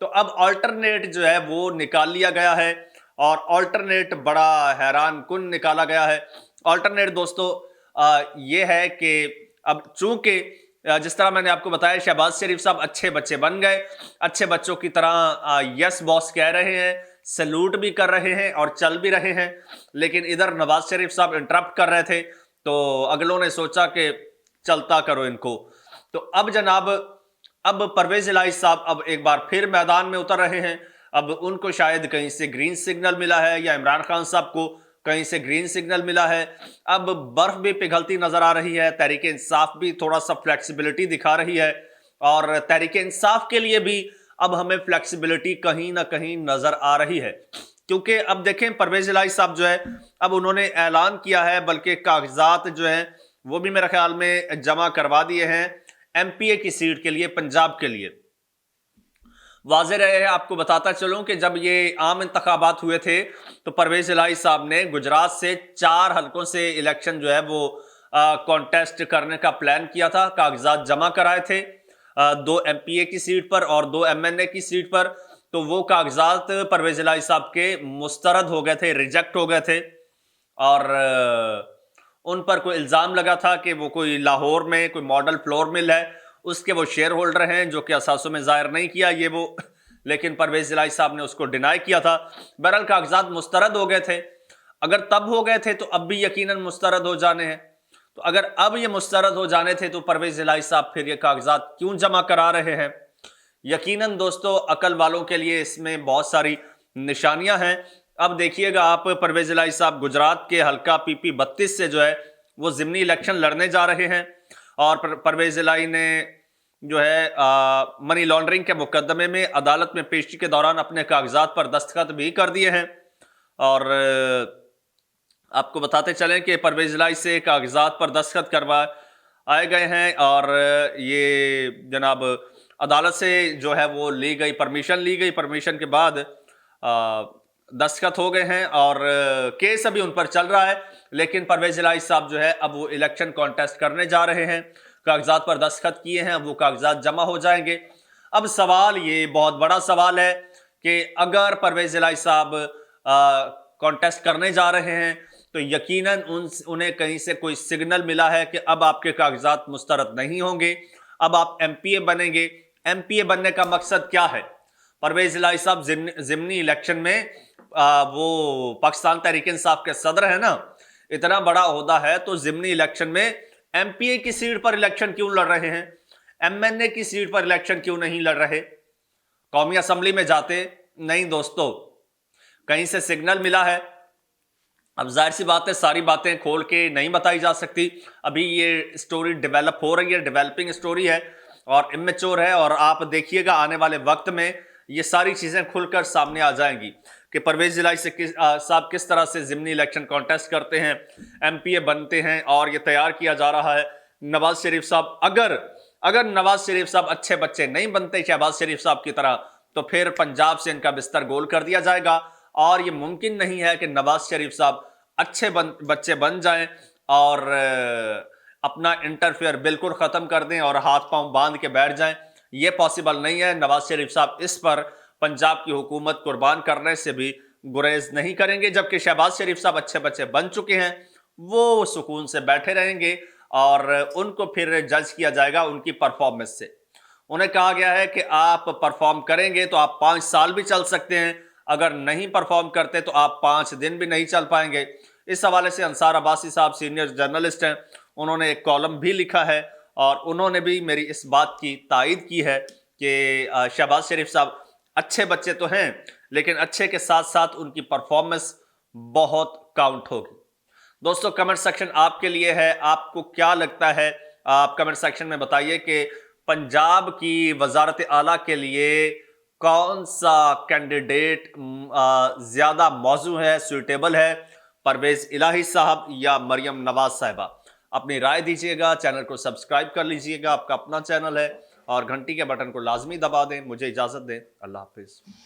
تو اب آلٹرنیٹ جو ہے وہ نکال لیا گیا ہے، اور آلٹرنیٹ بڑا حیران کن نکالا گیا ہے۔ آلٹرنیٹ دوستو یہ ہے کہ اب چونکہ جس طرح میں نے آپ کو بتایا شہباز شریف صاحب اچھے بچے بن گئے، اچھے بچوں کی طرح یس باس کہہ رہے ہیں، سلوٹ بھی کر رہے ہیں اور چل بھی رہے ہیں، لیکن ادھر نواز شریف صاحب انٹرپٹ کر رہے تھے تو اگلوں نے سوچا کہ چلتا کرو ان کو۔ تو اب جناب اب پرویز الہی صاحب اب ایک بار پھر میدان میں اتر رہے ہیں۔ اب ان کو شاید کہیں سے گرین سگنل ملا ہے، یا عمران خان صاحب کو کہیں سے گرین سگنل ملا ہے۔ اب برف بھی پگھلتی نظر آ رہی ہے، تحریک انصاف بھی تھوڑا سا فلیکسیبلٹی دکھا رہی ہے، اور تحریک انصاف کے لیے بھی اب ہمیں فلیکسیبلٹی کہیں نہ کہیں نظر آ رہی ہے، کیونکہ اب دیکھیں پرویز الہی صاحب جو ہے اب انہوں نے اعلان کیا ہے، بلکہ کاغذات جو ہیں وہ بھی میرے خیال میں جمع کروا دیے ہیں ایم پی اے کی سیٹ کے لیے، پنجاب کے لیے۔ واضح رہے آپ کو بتاتا چلوں کہ جب یہ عام انتخابات ہوئے تھے تو پرویز الہی صاحب نے گجرات سے 4 حلقوں سے الیکشن جو ہے وہ کانٹیسٹ کرنے کا پلان کیا تھا، کاغذات جمع کرائے تھے 2 ایم پی اے کی سیٹ پر اور 2 ایم این اے کی سیٹ پر، تو وہ کاغذات پرویز الہی صاحب کے مسترد ہو گئے تھے، ریجیکٹ ہو گئے تھے، اور ان پر کوئی الزام لگا تھا کہ وہ کوئی لاہور میں کوئی ماڈل فلور مل ہے، اس کے وہ شیئر ہولڈر ہیں، جو کہ اثاثوں میں ظاہر نہیں کیا یہ وہ، لیکن پرویز الہی صاحب نے اس کو ڈینائی کیا تھا۔ بہرحال کاغذات مسترد ہو گئے تھے، اگر تب ہو گئے تھے تو اب بھی یقیناً مسترد ہو جانے ہیں، تو اگر اب یہ مسترد ہو جانے تھے تو پرویز الہی صاحب پھر یہ کاغذات کیوں جمع کرا رہے ہیں؟ یقیناً دوستو عقل والوں کے لیے اس میں بہت ساری نشانیاں ہیں۔ اب دیکھیے گا آپ، پرویز الہی صاحب گجرات کے حلقہ پی پی 32 سے جو ہے وہ ضمنی الیکشن لڑنے جا رہے ہیں، اور پرویز الہی نے جو ہے منی لانڈرنگ کے مقدمے میں عدالت میں پیشی کے دوران اپنے کاغذات پر دستخط بھی کر دیے ہیں، اور آپ کو بتاتے چلیں کہ پرویز الہی سے کاغذات پر دستخط آئے گئے ہیں، اور یہ جناب عدالت سے جو ہے وہ پرمیشن کے بعد دستخط ہو گئے ہیں، اور کیس ابھی ان پر چل رہا ہے، لیکن پرویز الہی صاحب جو ہے اب وہ الیکشن کانٹیسٹ کرنے جا رہے ہیں، کاغذات پر دستخط کیے ہیں، اب وہ کاغذات جمع ہو جائیں گے۔ اب سوال، یہ بہت بڑا سوال ہے کہ اگر پرویز الہی صاحب کانٹیسٹ کرنے جا رہے ہیں تو یقیناً انہیں کہیں سے کوئی سگنل ملا ہے کہ اب آپ کے کاغذات مسترد نہیں ہوں گے، اب آپ ایم پی اے بنیں گے۔ ایم پی اے بننے کا مقصد کیا ہے؟ پرویز الہی صاحب ضمنی الیکشن میں وہ پاکستان تحریک انصاف کے صدر ہیں نا، اتنا بڑا عہدہ ہے، تو ضمنی الیکشن میں ایم پی اے کی سیٹ پر الیکشن کیوں لڑ رہے ہیں؟ ایم این اے کی سیٹ پر الیکشن کیوں نہیں لڑ رہے؟ قومی اسمبلی میں جاتے نہیں دوستو، کہیں سے سگنل ملا ہے۔ اب ظاہر سی بات ہے ساری باتیں کھول کے نہیں بتائی جا سکتی، ابھی یہ سٹوری ڈیولپ ہو رہی ہے، ڈیولپنگ سٹوری ہے اور امیچور ہے، اور آپ دیکھیے گا آنے والے وقت میں یہ ساری چیزیں کھل کر سامنے آ جائیں گی کہ پرویز الہی صاحب کس طرح سے ضمنی الیکشن کانٹیسٹ کرتے ہیں، ایم پی اے بنتے ہیں، اور یہ تیار کیا جا رہا ہے نواز شریف صاحب اگر نواز شریف صاحب اچھے بچے نہیں بنتے شہباز شریف صاحب کی طرح، تو پھر پنجاب سے ان کا بستر گول کر دیا جائے گا، اور یہ ممکن نہیں ہے کہ نواز شریف صاحب اچھے بچے بن جائیں اور اپنا انٹرفیئر بالکل ختم کر دیں اور ہاتھ پاؤں باندھ کے بیٹھ جائیں، یہ پاسبل نہیں ہے۔ نواز شریف صاحب اس پر پنجاب کی حکومت قربان کرنے سے بھی گریز نہیں کریں گے، جبکہ شہباز شریف صاحب اچھے بچے بن چکے ہیں، وہ سکون سے بیٹھے رہیں گے اور ان کو پھر جج کیا جائے گا ان کی پرفارمنس سے۔ انہیں کہا گیا ہے کہ آپ پرفارم کریں گے تو آپ 5 سال بھی چل سکتے ہیں، اگر نہیں پرفارم کرتے تو آپ 5 دن بھی نہیں چل پائیں گے۔ اس حوالے سے انصار عباسی صاحب سینئر جرنلسٹ ہیں، انہوں نے ایک کالم بھی لکھا ہے اور انہوں نے بھی میری اس بات کی تائید کی ہے کہ شہباز شریف صاحب اچھے بچے تو ہیں، لیکن اچھے کے ساتھ ساتھ ان کی پرفارمنس بہت کاؤنٹ ہوگی۔ دوستو کمنٹ سیکشن آپ کے لیے ہے، آپ کو کیا لگتا ہے؟ آپ کمنٹ سیکشن میں بتائیے کہ پنجاب کی وزارت اعلیٰ کے لیے کون سا کینڈیڈیٹ زیادہ موزوں ہے، سوٹیبل ہے، پرویز الہی صاحب یا مریم نواز صاحبہ؟ اپنی رائے دیجیے گا، چینل کو سبسکرائب کر لیجیے گا، آپ کا اپنا چینل ہے، اور گھنٹی کے بٹن کو لازمی دبا دیں۔ مجھے اجازت دیں، اللہ حافظ۔